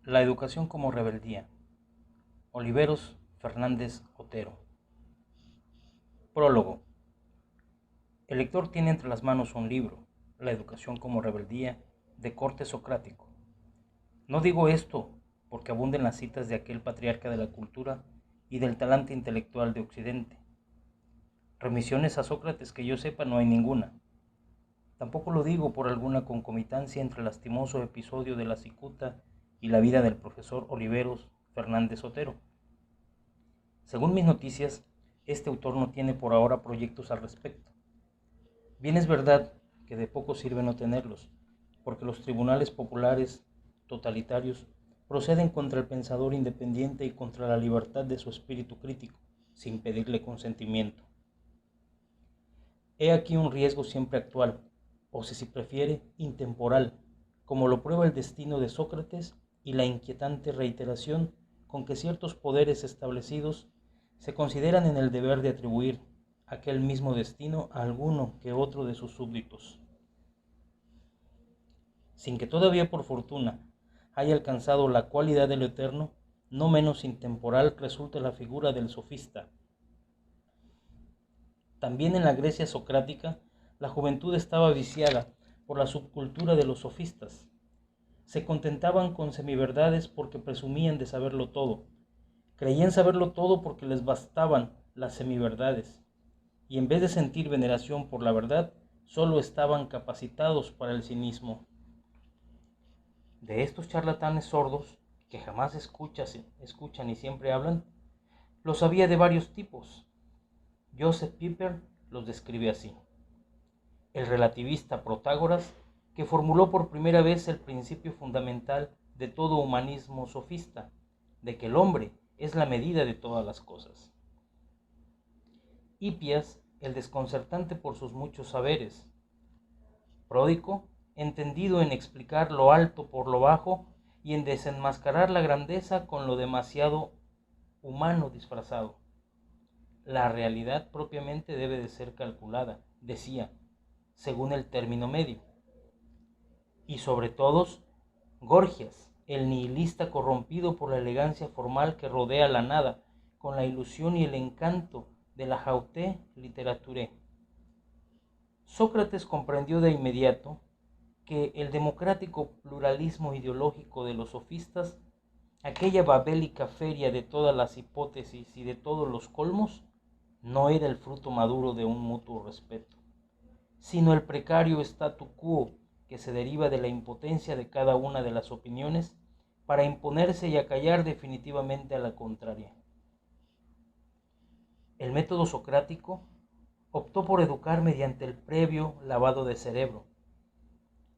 La educación como rebeldía. Oliveros Fernández Otero. Prólogo. El lector tiene entre las manos un libro, La educación como rebeldía, de corte socrático. No digo esto porque abunden las citas de aquel patriarca de la cultura y del talante intelectual de Occidente. Remisiones a Sócrates que yo sepa no hay ninguna. Tampoco lo digo por alguna concomitancia entre el lastimoso episodio de la cicuta y la vida del profesor Oliveros Fernández Otero. Según mis noticias, este autor no tiene por ahora proyectos al respecto. Bien es verdad que de poco sirve no tenerlos, porque los tribunales populares totalitarios proceden contra el pensador independiente y contra la libertad de su espíritu crítico, sin pedirle consentimiento. He aquí un riesgo siempre actual, o si se prefiere, intemporal, como lo prueba el destino de Sócrates y la inquietante reiteración con que ciertos poderes establecidos se consideran en el deber de atribuir aquel mismo destino a alguno que otro de sus súbditos. Sin que todavía por fortuna haya alcanzado la cualidad de lo eterno, no menos intemporal resulta la figura del sofista. También en la Grecia socrática, la juventud estaba viciada por la subcultura de los sofistas. Se contentaban con semiverdades porque presumían de saberlo todo. Creían saberlo todo porque les bastaban las semiverdades. Y en vez de sentir veneración por la verdad, solo estaban capacitados para el cinismo. De estos charlatanes sordos, que jamás escuchan y siempre hablan, los había de varios tipos. Joseph Pieper los describe así. El relativista Protágoras, que formuló por primera vez el principio fundamental de todo humanismo sofista, de que el hombre es la medida de todas las cosas. Hipias, el desconcertante por sus muchos saberes. Pródico, entendido en explicar lo alto por lo bajo y en desenmascarar la grandeza con lo demasiado humano disfrazado. La realidad propiamente debe de ser calculada, decía, según el término medio. Y sobre todos, Gorgias, el nihilista corrompido por la elegancia formal que rodea la nada, con la ilusión y el encanto de la haute literature. Sócrates comprendió de inmediato que el democrático pluralismo ideológico de los sofistas, aquella babélica feria de todas las hipótesis y de todos los colmos, no era el fruto maduro de un mutuo respeto, sino el precario statu quo que se deriva de la impotencia de cada una de las opiniones para imponerse y acallar definitivamente a la contraria. El método socrático optó por educar mediante el previo lavado de cerebro.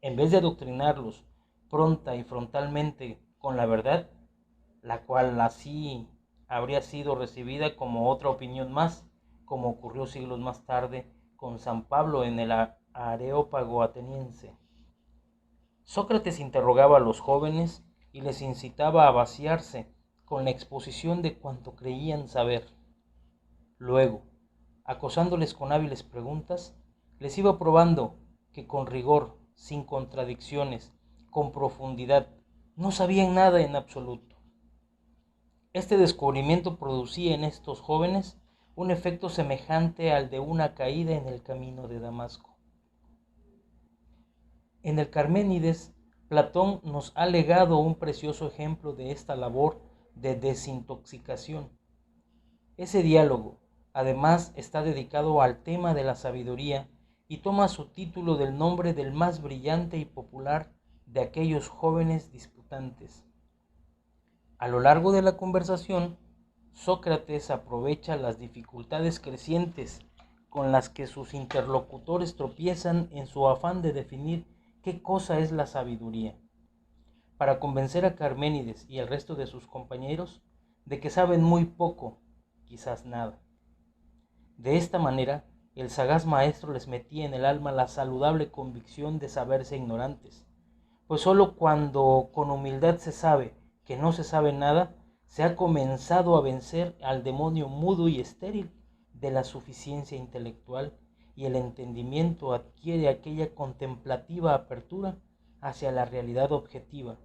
En vez de adoctrinarlos pronta y frontalmente con la verdad, la cual así habría sido recibida como otra opinión más, como ocurrió siglos más tarde con San Pablo en el Areópago ateniense. Sócrates interrogaba a los jóvenes y les incitaba a vaciarse con la exposición de cuanto creían saber. Luego, acosándoles con hábiles preguntas, les iba probando que con rigor, sin contradicciones, con profundidad, no sabían nada en absoluto. Este descubrimiento producía en estos jóvenes un efecto semejante al de una caída en el camino de Damasco. En el Carménides, Platón nos ha legado un precioso ejemplo de esta labor de desintoxicación. Ese diálogo, además, está dedicado al tema de la sabiduría y toma su título del nombre del más brillante y popular de aquellos jóvenes disputantes. A lo largo de la conversación, Sócrates aprovecha las dificultades crecientes con las que sus interlocutores tropiezan en su afán de definir qué cosa es la sabiduría, para convencer a Carménides y al resto de sus compañeros de que saben muy poco, quizás nada. De esta manera, el sagaz maestro les metía en el alma la saludable convicción de saberse ignorantes, pues sólo cuando con humildad se sabe que no se sabe nada, se ha comenzado a vencer al demonio mudo y estéril de la suficiencia intelectual y el entendimiento adquiere aquella contemplativa apertura hacia la realidad objetiva,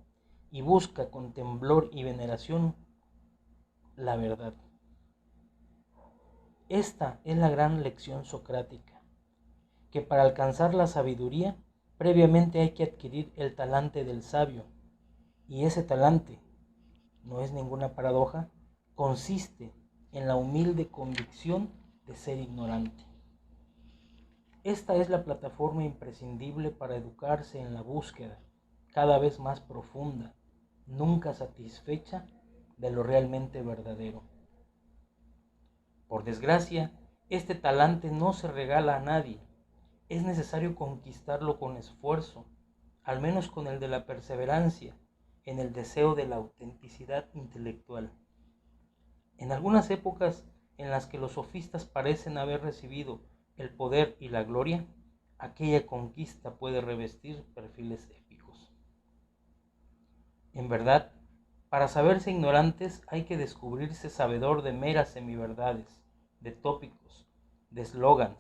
y busca con temblor y veneración la verdad. Esta es la gran lección socrática, que para alcanzar la sabiduría previamente hay que adquirir el talante del sabio, y ese talante, no es ninguna paradoja, consiste en la humilde convicción de ser ignorante. Esta es la plataforma imprescindible para educarse en la búsqueda, cada vez más profunda, nunca satisfecha, de lo realmente verdadero. Por desgracia, este talante no se regala a nadie. Es necesario conquistarlo con esfuerzo, al menos con el de la perseverancia, en el deseo de la autenticidad intelectual. En algunas épocas en las que los sofistas parecen haber recibido el poder y la gloria, aquella conquista puede revestir perfiles épicos. En verdad, para saberse ignorantes hay que descubrirse sabedor de meras semiverdades, de tópicos, de eslogans,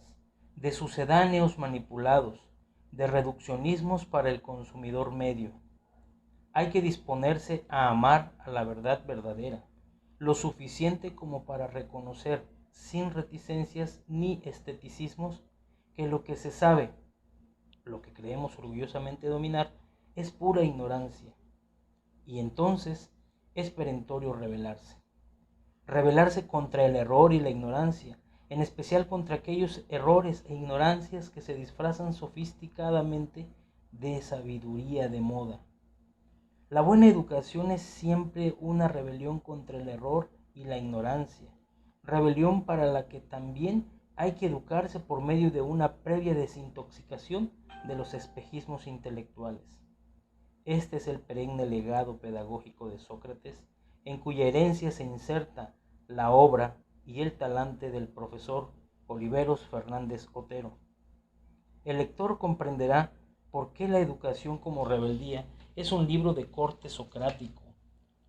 de sucedáneos manipulados, de reduccionismos para el consumidor medio. Hay que disponerse a amar a la verdad verdadera, lo suficiente como para reconocer, sin reticencias ni esteticismos, que lo que se sabe, lo que creemos orgullosamente dominar, es pura ignorancia. Y entonces es perentorio rebelarse contra el error y la ignorancia, en especial contra aquellos errores e ignorancias que se disfrazan sofisticadamente de sabiduría de moda. La buena educación es siempre una rebelión contra el error y la ignorancia, rebelión para la que también hay que educarse por medio de una previa desintoxicación de los espejismos intelectuales. Este es el perenne legado pedagógico de Sócrates, en cuya herencia se inserta la obra y el talante del profesor Oliveros Fernández Otero. El lector comprenderá por qué La educación como rebeldía es un libro de corte socrático.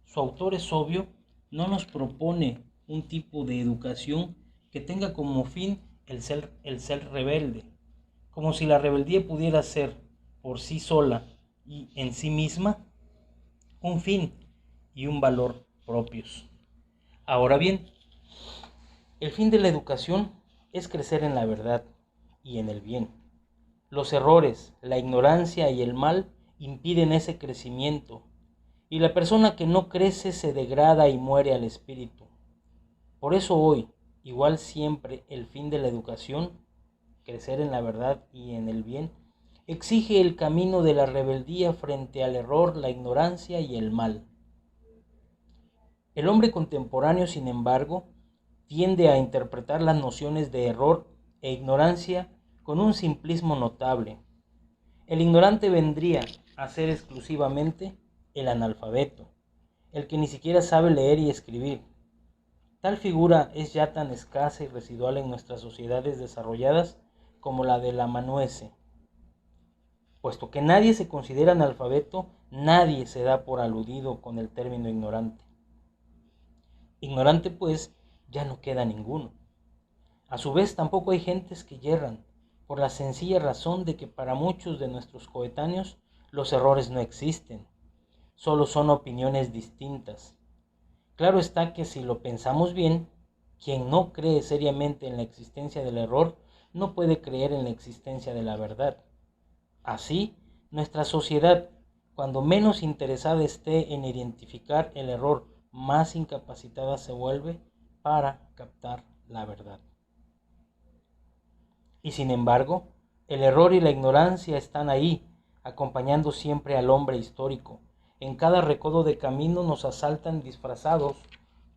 Su autor es obvio, no nos propone un tipo de educación que tenga como fin el ser rebelde, como si la rebeldía pudiera ser por sí sola y en sí misma un fin y un valor propios. Ahora bien, el fin de la educación es crecer en la verdad y en el bien. Los errores, la ignorancia y el mal impiden ese crecimiento, y la persona que no crece se degrada y muere al espíritu. Por eso hoy, igual siempre, el fin de la educación, crecer en la verdad y en el bien, exige el camino de la rebeldía frente al error, la ignorancia y el mal. El hombre contemporáneo, sin embargo, tiende a interpretar las nociones de error e ignorancia con un simplismo notable. El ignorante vendría a ser exclusivamente el analfabeto, el que ni siquiera sabe leer y escribir. Tal figura es ya tan escasa y residual en nuestras sociedades desarrolladas como la del amanuense. Puesto que nadie se considera analfabeto, nadie se da por aludido con el término ignorante. Ignorante, pues, ya no queda ninguno. A su vez, tampoco hay gentes que yerran, por la sencilla razón de que para muchos de nuestros coetáneos los errores no existen, solo son opiniones distintas. Claro está que si lo pensamos bien, quien no cree seriamente en la existencia del error no puede creer en la existencia de la verdad. Así, nuestra sociedad, cuando menos interesada esté en identificar el error, más incapacitada se vuelve para captar la verdad. Y sin embargo, el error y la ignorancia están ahí, acompañando siempre al hombre histórico. En cada recodo de camino nos asaltan disfrazados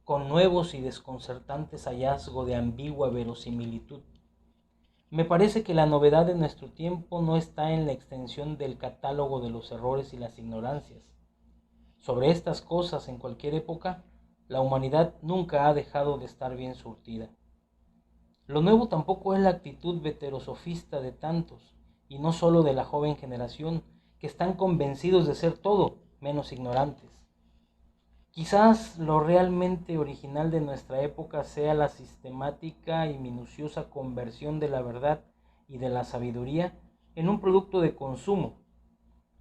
con nuevos y desconcertantes hallazgos de ambigua verosimilitud. Me parece que la novedad de nuestro tiempo no está en la extensión del catálogo de los errores y las ignorancias. Sobre estas cosas, en cualquier época, la humanidad nunca ha dejado de estar bien surtida. Lo nuevo tampoco es la actitud veterosofista de tantos, y no solo de la joven generación, que están convencidos de ser todo menos ignorantes. Quizás lo realmente original de nuestra época sea la sistemática y minuciosa conversión de la verdad y de la sabiduría en un producto de consumo,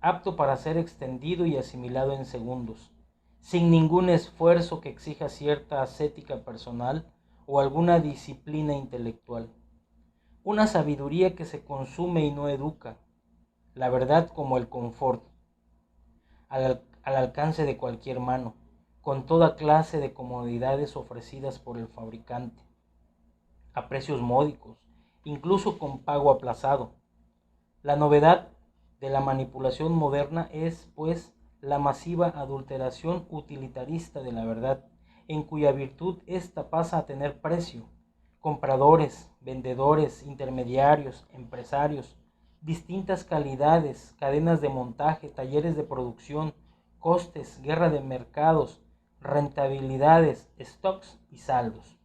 apto para ser extendido y asimilado en segundos, sin ningún esfuerzo que exija cierta ascética personal o alguna disciplina intelectual. Una sabiduría que se consume y no educa, la verdad como el confort, al alcance de cualquier mano, con toda clase de comodidades ofrecidas por el fabricante, a precios módicos, incluso con pago aplazado. La novedad de la manipulación moderna es, pues, la masiva adulteración utilitarista de la verdad, en cuya virtud ésta pasa a tener precio. Compradores, vendedores, intermediarios, empresarios, distintas calidades, cadenas de montaje, talleres de producción, costes, guerra de mercados, rentabilidades, stocks y saldos.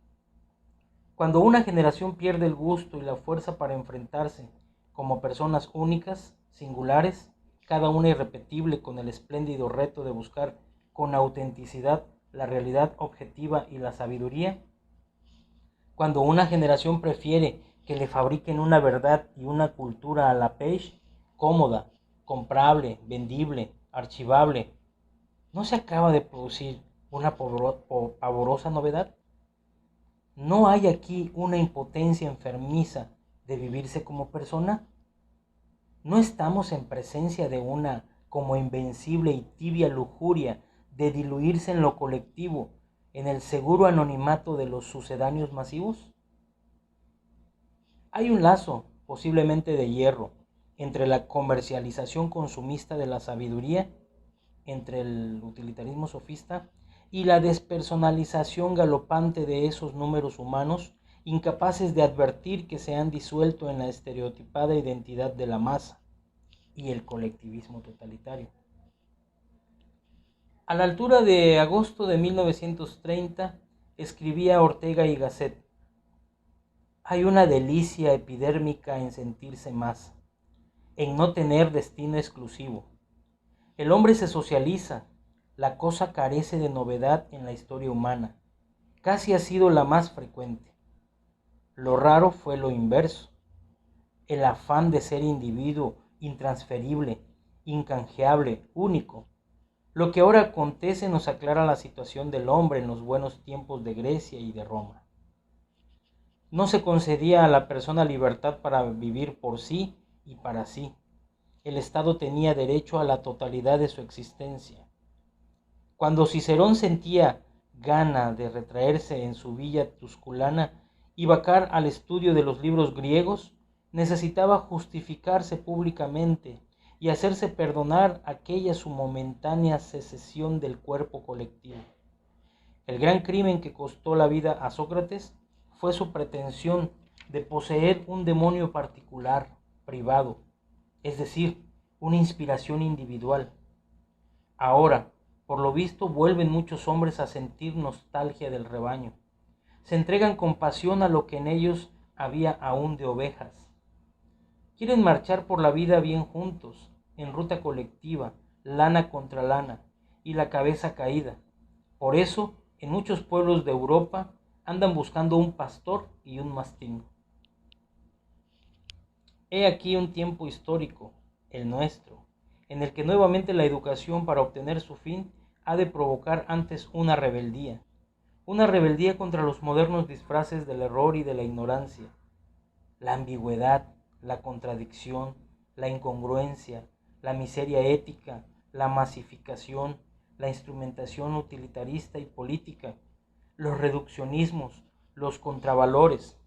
Cuando una generación pierde el gusto y la fuerza para enfrentarse como personas únicas, singulares, cada una irrepetible, con el espléndido reto de buscar con autenticidad la realidad objetiva y la sabiduría, cuando una generación prefiere que le fabriquen una verdad y una cultura a la page, cómoda, comprable, vendible, archivable, ¿no se acaba de producir una pavorosa novedad? ¿No hay aquí una impotencia enfermiza de vivirse como persona? ¿No estamos en presencia de una como invencible y tibia lujuria de diluirse en lo colectivo, en el seguro anonimato de los sucedáneos masivos? Hay un lazo, posiblemente de hierro, entre la comercialización consumista de la sabiduría, entre el utilitarismo sofista y la despersonalización galopante de esos números humanos incapaces de advertir que se han disuelto en la estereotipada identidad de la masa y el colectivismo totalitario. A la altura de agosto de 1930, escribía Ortega y Gasset: hay una delicia epidérmica en sentirse más, en no tener destino exclusivo. El hombre se socializa, la cosa carece de novedad en la historia humana, casi ha sido la más frecuente. Lo raro fue lo inverso, el afán de ser individuo intransferible, incanjeable, único. Lo que ahora acontece nos aclara la situación del hombre en los buenos tiempos de Grecia y de Roma. No se concedía a la persona libertad para vivir por sí y para sí. El Estado tenía derecho a la totalidad de su existencia. Cuando Cicerón sentía gana de retraerse en su villa tusculana y vacar al estudio de los libros griegos, necesitaba justificarse públicamente y hacerse perdonar aquella su momentánea secesión del cuerpo colectivo. El gran crimen que costó la vida a Sócrates fue su pretensión de poseer un demonio particular, privado, es decir, una inspiración individual. Ahora, por lo visto, vuelven muchos hombres a sentir nostalgia del rebaño. Se entregan con pasión a lo que en ellos había aún de ovejas. Quieren marchar por la vida bien juntos, en ruta colectiva, lana contra lana, y la cabeza caída. Por eso, en muchos pueblos de Europa andan buscando un pastor y un mastín. He aquí un tiempo histórico, el nuestro, en el que nuevamente la educación para obtener su fin ha de provocar antes una rebeldía contra los modernos disfraces del error y de la ignorancia, la ambigüedad, la contradicción, la incongruencia, la miseria ética, la masificación, la instrumentación utilitarista y política, los reduccionismos, los contravalores.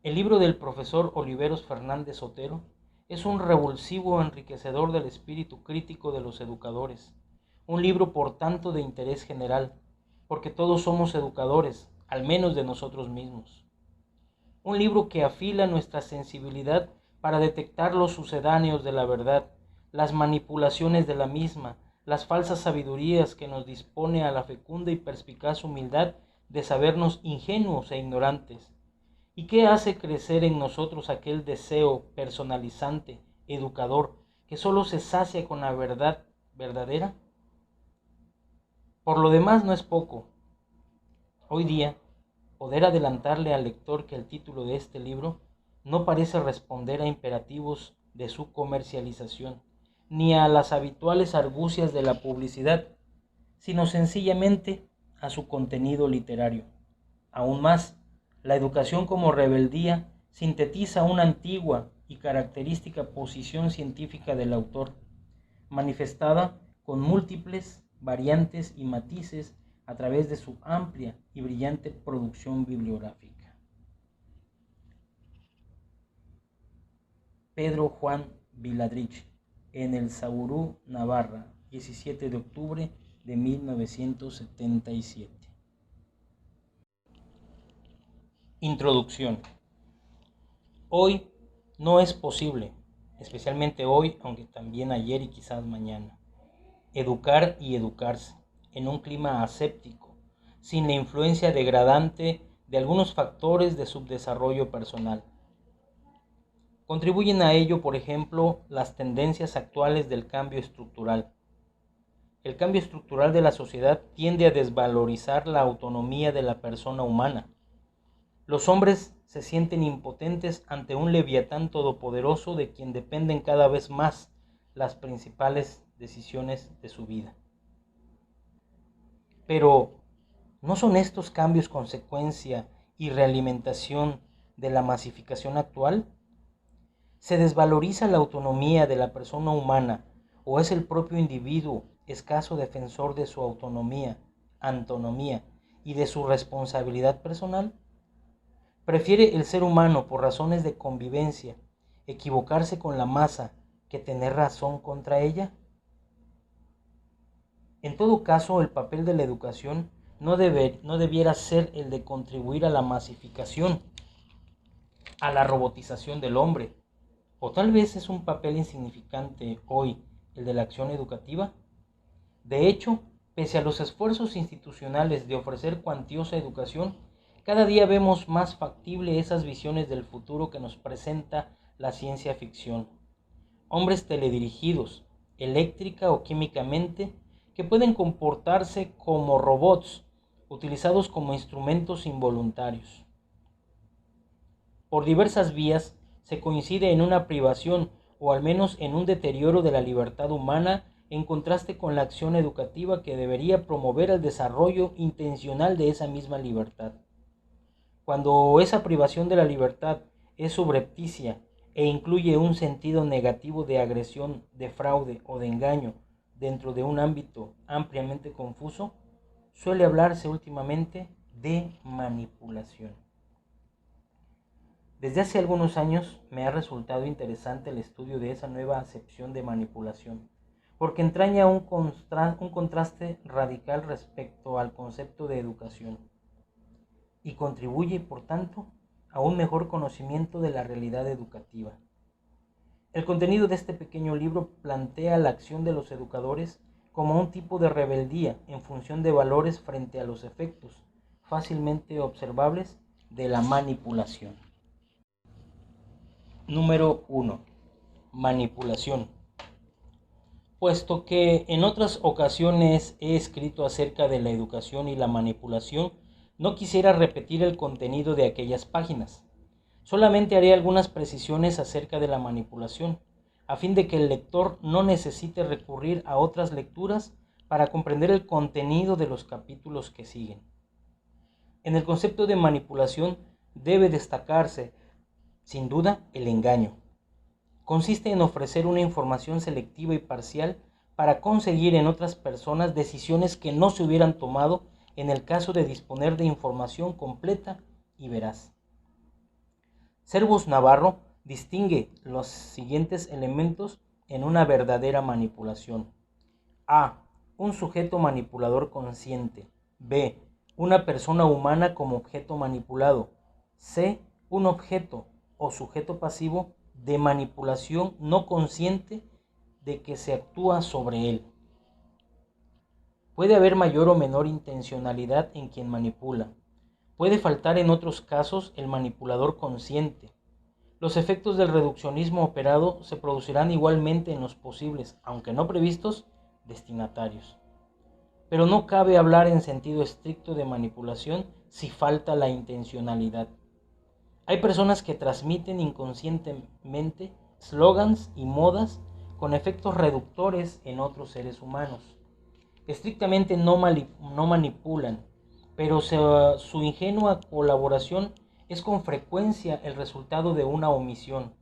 El libro del profesor Oliveros Fernández Otero es un revulsivo enriquecedor del espíritu crítico de los educadores, un libro por tanto de interés general, porque todos somos educadores, al menos de nosotros mismos. Un libro que afila nuestra sensibilidad para detectar los sucedáneos de la verdad, las manipulaciones de la misma, las falsas sabidurías que nos dispone a la fecunda y perspicaz humildad de sabernos ingenuos e ignorantes. ¿Y qué hace crecer en nosotros aquel deseo personalizante, educador, que solo se sacia con la verdad verdadera? Por lo demás no es poco. Hoy día, poder adelantarle al lector que el título de este libro no parece responder a imperativos de su comercialización, ni a las habituales argucias de la publicidad, sino sencillamente a su contenido literario. Aún más, la educación como rebeldía sintetiza una antigua y característica posición científica del autor, manifestada con múltiples variantes y matices a través de su amplia y brillante producción bibliográfica. Pedro Juan Viladrich, en el Saurú, Navarra, 17 de octubre de 1977. Introducción. Hoy no es posible, especialmente hoy, aunque también ayer y quizás mañana, educar y educarse en un clima aséptico, sin la influencia degradante de algunos factores de subdesarrollo personal. Contribuyen a ello, por ejemplo, las tendencias actuales del cambio estructural. El cambio estructural de la sociedad tiende a desvalorizar la autonomía de la persona humana. Los hombres se sienten impotentes ante un leviatán todopoderoso de quien dependen cada vez más las principales decisiones de su vida. Pero, ¿no son estos cambios consecuencia y realimentación de la masificación actual? ¿Se desvaloriza la autonomía de la persona humana o es el propio individuo escaso defensor de su autonomía, antonomía y de su responsabilidad personal? ¿Prefiere el ser humano, por razones de convivencia, equivocarse con la masa que tener razón contra ella? En todo caso, el papel de la educación no debiera ser el de contribuir a la masificación, a la robotización del hombre. ¿O tal vez es un papel insignificante hoy el de la acción educativa? De hecho, pese a los esfuerzos institucionales de ofrecer cuantiosa educación, cada día vemos más factible esas visiones del futuro que nos presenta la ciencia ficción. Hombres teledirigidos, eléctrica o químicamente, que pueden comportarse como robots, utilizados como instrumentos involuntarios. Por diversas vías se coincide en una privación o al menos en un deterioro de la libertad humana en contraste con la acción educativa que debería promover el desarrollo intencional de esa misma libertad. Cuando esa privación de la libertad es subrepticia e incluye un sentido negativo de agresión, de fraude o de engaño dentro de un ámbito ampliamente confuso, suele hablarse últimamente de manipulación. Desde hace algunos años me ha resultado interesante el estudio de esa nueva acepción de manipulación, porque entraña un contraste radical respecto al concepto de educación y contribuye, por tanto, a un mejor conocimiento de la realidad educativa. El contenido de este pequeño libro plantea la acción de los educadores como un tipo de rebeldía en función de valores frente a los efectos fácilmente observables de la manipulación. Número 1. Manipulación. Puesto que en otras ocasiones he escrito acerca de la educación y la manipulación, no quisiera repetir el contenido de aquellas páginas. Solamente haré algunas precisiones acerca de la manipulación, a fin de que el lector no necesite recurrir a otras lecturas para comprender el contenido de los capítulos que siguen. En el concepto de manipulación debe destacarse, sin duda, el engaño. Consiste en ofrecer una información selectiva y parcial para conseguir en otras personas decisiones que no se hubieran tomado en el caso de disponer de información completa y veraz. Servus Navarro distingue los siguientes elementos en una verdadera manipulación. A. Un sujeto manipulador consciente. B. Una persona humana como objeto manipulado. C. Un objeto o sujeto pasivo de manipulación no consciente de que se actúa sobre él. Puede haber mayor o menor intencionalidad en quien manipula. Puede faltar en otros casos el manipulador consciente. Los efectos del reduccionismo operado se producirán igualmente en los posibles, aunque no previstos, destinatarios. Pero no cabe hablar en sentido estricto de manipulación si falta la intencionalidad. Hay personas que transmiten inconscientemente slogans y modas con efectos reductores en otros seres humanos. Estrictamente no manipulan, pero su ingenua colaboración es con frecuencia el resultado de una omisión,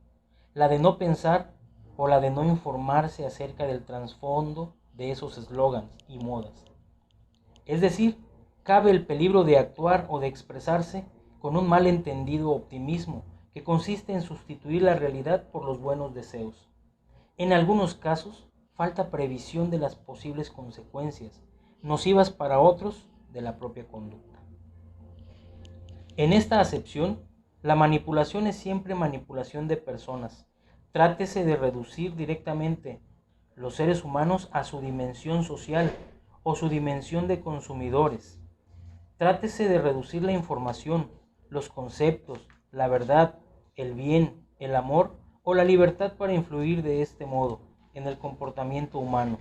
la de no pensar o la de no informarse acerca del trasfondo de esos eslogans y modas. Es decir, cabe el peligro de actuar o de expresarse con un malentendido optimismo que consiste en sustituir la realidad por los buenos deseos. En algunos casos, falta previsión de las posibles consecuencias, nocivas para otros, de la propia conducta. En esta acepción, la manipulación es siempre manipulación de personas. Trátese de reducir directamente los seres humanos a su dimensión social o su dimensión de consumidores. Trátese de reducir la información, los conceptos, la verdad, el bien, el amor o la libertad para influir de este modo en el comportamiento humano.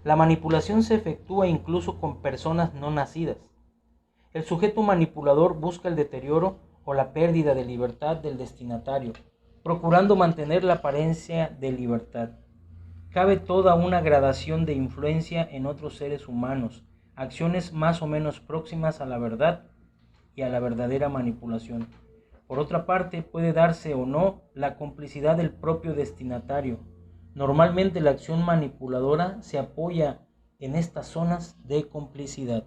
La manipulación se efectúa incluso con personas no nacidas. El sujeto manipulador busca el deterioro o la pérdida de libertad del destinatario, procurando mantener la apariencia de libertad. Cabe toda una gradación de influencia en otros seres humanos, acciones más o menos próximas a la verdad y a la verdadera manipulación. Por otra parte, puede darse o no la complicidad del propio destinatario. Normalmente la acción manipuladora se apoya en estas zonas de complicidad.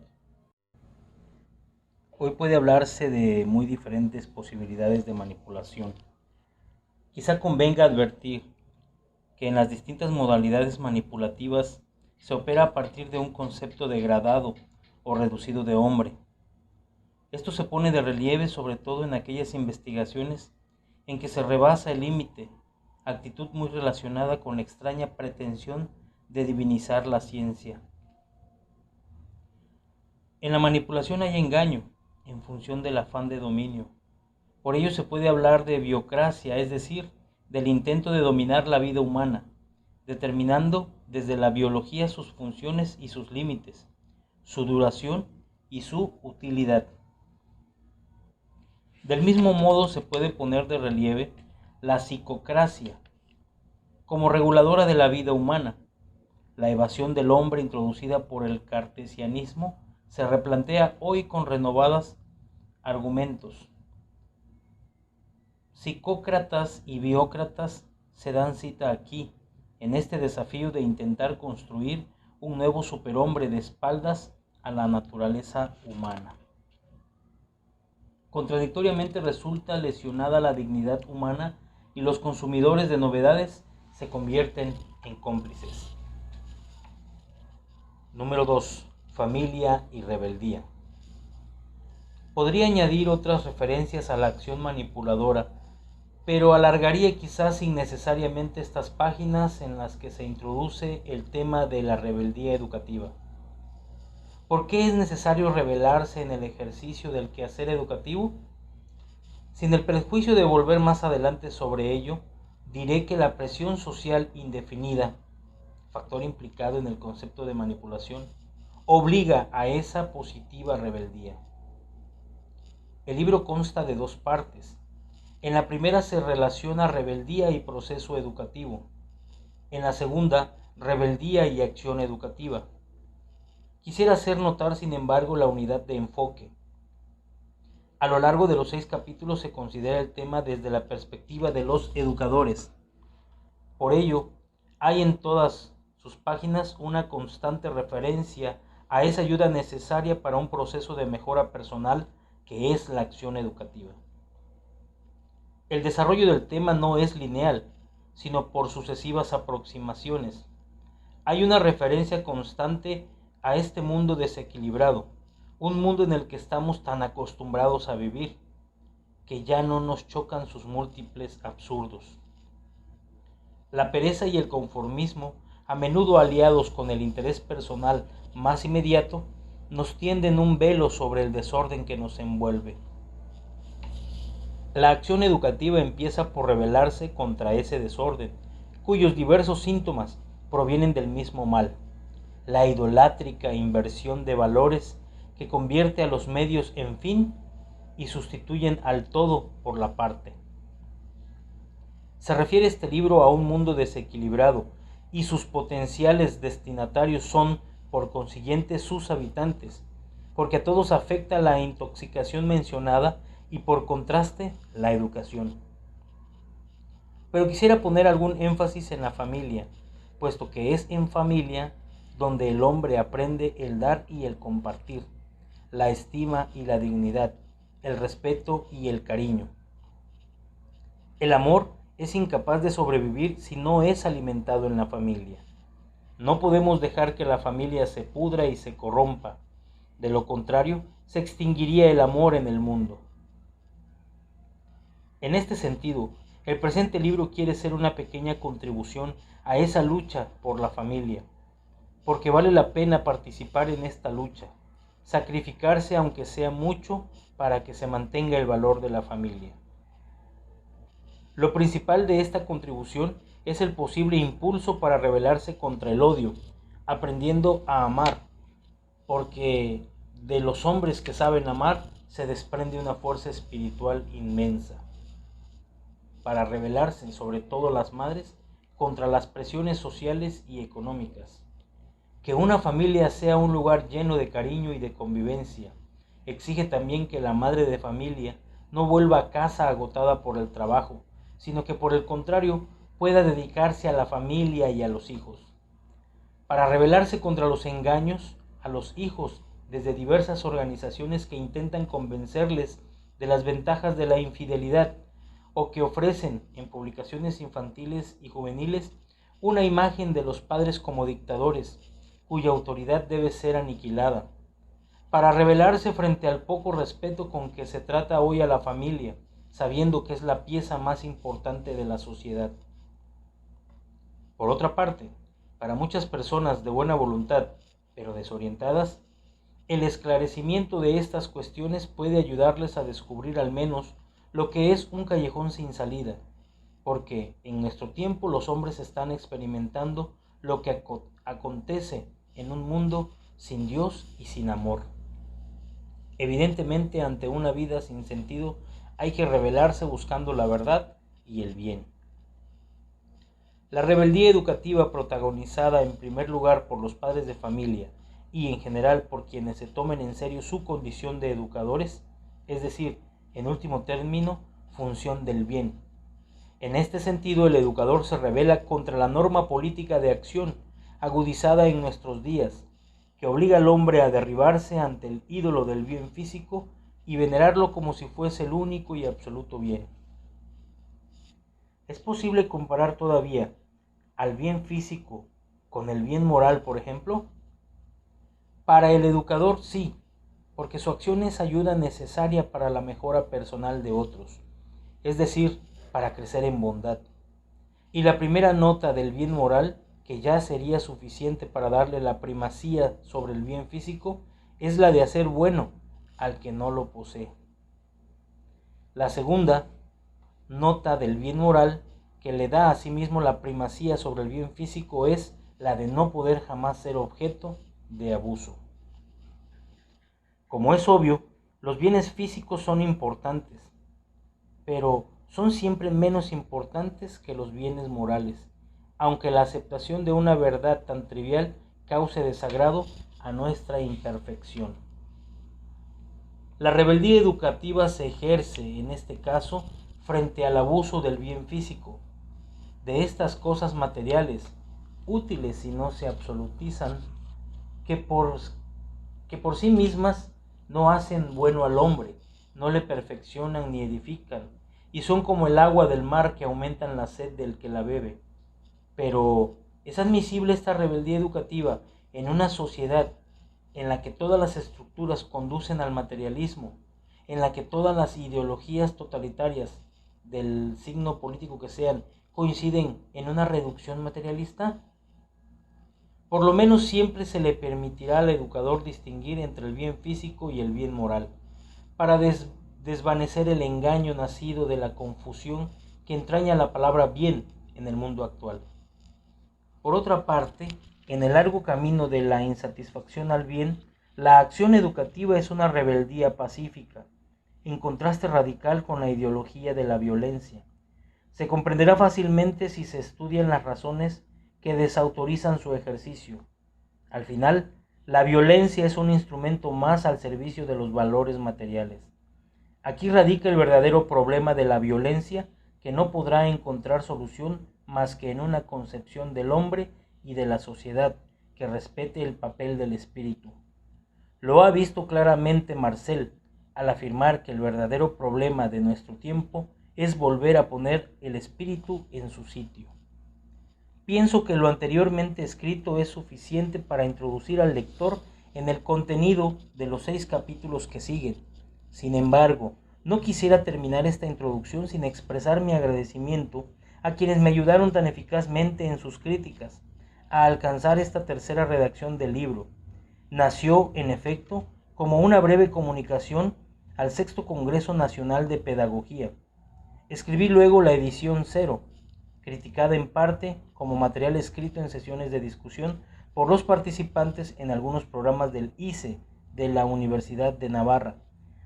Hoy puede hablarse de muy diferentes posibilidades de manipulación. Quizá convenga advertir que en las distintas modalidades manipulativas se opera a partir de un concepto degradado o reducido de hombre. Esto se pone de relieve sobre todo en aquellas investigaciones en que se rebasa el límite, actitud muy relacionada con la extraña pretensión de divinizar la ciencia. En la manipulación hay engaño, en función del afán de dominio. Por ello se puede hablar de biocracia, es decir, del intento de dominar la vida humana, determinando desde la biología sus funciones y sus límites, su duración y su utilidad. Del mismo modo se puede poner de relieve la psicocracia como reguladora de la vida humana. La evasión del hombre introducida por el cartesianismo se replantea hoy con renovados argumentos. Psicócratas y biócratas se dan cita aquí, en este desafío de intentar construir un nuevo superhombre de espaldas a la naturaleza humana. Contradictoriamente resulta lesionada la dignidad humana y los consumidores de novedades se convierten en cómplices. Número 2. Familia y rebeldía. Podría añadir otras referencias a la acción manipuladora, pero alargaría quizás innecesariamente estas páginas en las que se introduce el tema de la rebeldía educativa. ¿Por qué es necesario rebelarse en el ejercicio del quehacer educativo? Sin el prejuicio de volver más adelante sobre ello, diré que la presión social indefinida, factor implicado en el concepto de manipulación, obliga a esa positiva rebeldía. El libro consta de dos partes. En la primera se relaciona rebeldía y proceso educativo. En la segunda, rebeldía y acción educativa. Quisiera hacer notar, sin embargo, la unidad de enfoque. A lo largo de los 6 capítulos se considera el tema desde la perspectiva de los educadores. Por ello, hay en todas sus páginas una constante referencia a esa ayuda necesaria para un proceso de mejora personal que es la acción educativa. El desarrollo del tema no es lineal, sino por sucesivas aproximaciones. Hay una referencia constante a este mundo desequilibrado, un mundo en el que estamos tan acostumbrados a vivir, que ya no nos chocan sus múltiples absurdos. La pereza y el conformismo, a menudo aliados con el interés personal más inmediato, nos tienden un velo sobre el desorden que nos envuelve. La acción educativa empieza por rebelarse contra ese desorden, cuyos diversos síntomas provienen del mismo mal, la idolátrica inversión de valores que convierte a los medios en fin y sustituyen al todo por la parte. Se refiere este libro a un mundo desequilibrado, y sus potenciales destinatarios son, por consiguiente, sus habitantes, porque a todos afecta la intoxicación mencionada y por contraste la educación. Pero quisiera poner algún énfasis en la familia, puesto que es en familia donde el hombre aprende el dar y el compartir, la estima y la dignidad, el respeto y el cariño. El amor es incapaz de sobrevivir si no es alimentado en la familia. No podemos dejar que la familia se pudra y se corrompa. De lo contrario, se extinguiría el amor en el mundo. En este sentido, el presente libro quiere ser una pequeña contribución a esa lucha por la familia, porque vale la pena participar en esta lucha, sacrificarse aunque sea mucho para que se mantenga el valor de la familia. Lo principal de esta contribución es el posible impulso para rebelarse contra el odio, aprendiendo a amar, porque de los hombres que saben amar se desprende una fuerza espiritual inmensa, para rebelarse, sobre todo las madres, contra las presiones sociales y económicas. Que una familia sea un lugar lleno de cariño y de convivencia exige también que la madre de familia no vuelva a casa agotada por el trabajo, sino que por el contrario pueda dedicarse a la familia y a los hijos. Para rebelarse contra los engaños a los hijos desde diversas organizaciones que intentan convencerles de las ventajas de la infidelidad o que ofrecen en publicaciones infantiles y juveniles una imagen de los padres como dictadores, cuya autoridad debe ser aniquilada, para rebelarse frente al poco respeto con que se trata hoy a la familia, sabiendo que es la pieza más importante de la sociedad. Por otra parte, para muchas personas de buena voluntad, pero desorientadas, el esclarecimiento de estas cuestiones puede ayudarles a descubrir al menos lo que es un callejón sin salida, porque en nuestro tiempo los hombres están experimentando lo que acontece en un mundo sin Dios y sin amor. Evidentemente, ante una vida sin sentido, hay que rebelarse buscando la verdad y el bien. La rebeldía educativa, protagonizada en primer lugar por los padres de familia y en general por quienes se tomen en serio su condición de educadores, es decir, en último término, función del bien. En este sentido, el educador se rebela contra la norma política de acción agudizada en nuestros días, que obliga al hombre a derribarse ante el ídolo del bien físico y venerarlo como si fuese el único y absoluto bien. ¿Es posible comparar todavía al bien físico con el bien moral, por ejemplo? Para el educador sí, porque su acción es ayuda necesaria para la mejora personal de otros, es decir, para crecer en bondad. Y la primera nota del bien moral, que ya sería suficiente para darle la primacía sobre el bien físico, es la de hacer bueno al que no lo posee. La segunda nota del bien moral, que le da a sí mismo la primacía sobre el bien físico, es la de no poder jamás ser objeto de abuso. Como es obvio, los bienes físicos son importantes, pero son siempre menos importantes que los bienes morales, aunque la aceptación de una verdad tan trivial cause desagrado a nuestra imperfección. La rebeldía educativa se ejerce, en este caso, frente al abuso del bien físico, de estas cosas materiales, útiles si no se absolutizan, que por sí mismas no hacen bueno al hombre, no le perfeccionan ni edifican, y son como el agua del mar que aumentan la sed del que la bebe. Pero es admisible esta rebeldía educativa en una sociedad en la que todas las estructuras conducen al materialismo, en la que todas las ideologías totalitarias del signo político que sean coinciden en una reducción materialista. Por lo menos siempre se le permitirá al educador distinguir entre el bien físico y el bien moral, para desvanecer el engaño nacido de la confusión que entraña la palabra bien en el mundo actual. Por otra parte, en el largo camino de la insatisfacción al bien, la acción educativa es una rebeldía pacífica, en contraste radical con la ideología de la violencia. Se comprenderá fácilmente si se estudian las razones que desautorizan su ejercicio. Al final, la violencia es un instrumento más al servicio de los valores materiales. Aquí radica el verdadero problema de la violencia, que no podrá encontrar solución más que en una concepción del hombre y de la sociedad que respete el papel del espíritu. Lo ha visto claramente Marcel al afirmar que el verdadero problema de nuestro tiempo es volver a poner el espíritu en su sitio. Pienso que lo anteriormente escrito es suficiente para introducir al lector en el contenido de los 6 capítulos que siguen. Sin embargo, no quisiera terminar esta introducción sin expresar mi agradecimiento a quienes me ayudaron tan eficazmente en sus críticas a alcanzar esta tercera redacción del libro. Nació, en efecto, como una breve comunicación al Sexto Congreso Nacional de Pedagogía. Escribí luego la edición 0, criticada en parte como material escrito en sesiones de discusión por los participantes en algunos programas del ICE de la Universidad de Navarra.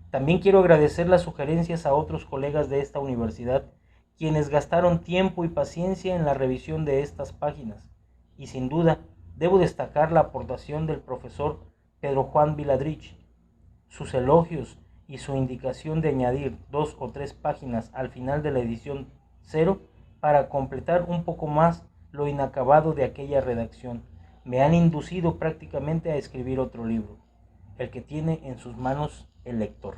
También quiero agradecer las sugerencias a otros colegas de esta universidad, quienes gastaron tiempo y paciencia en la revisión de estas páginas. Y sin duda, debo destacar la aportación del profesor Pedro Juan Viladrich. Sus elogios y su indicación de añadir 2 o 3 páginas al final de la edición 0 para completar un poco más lo inacabado de aquella redacción me han inducido prácticamente a escribir otro libro, el que tiene en sus manos el lector.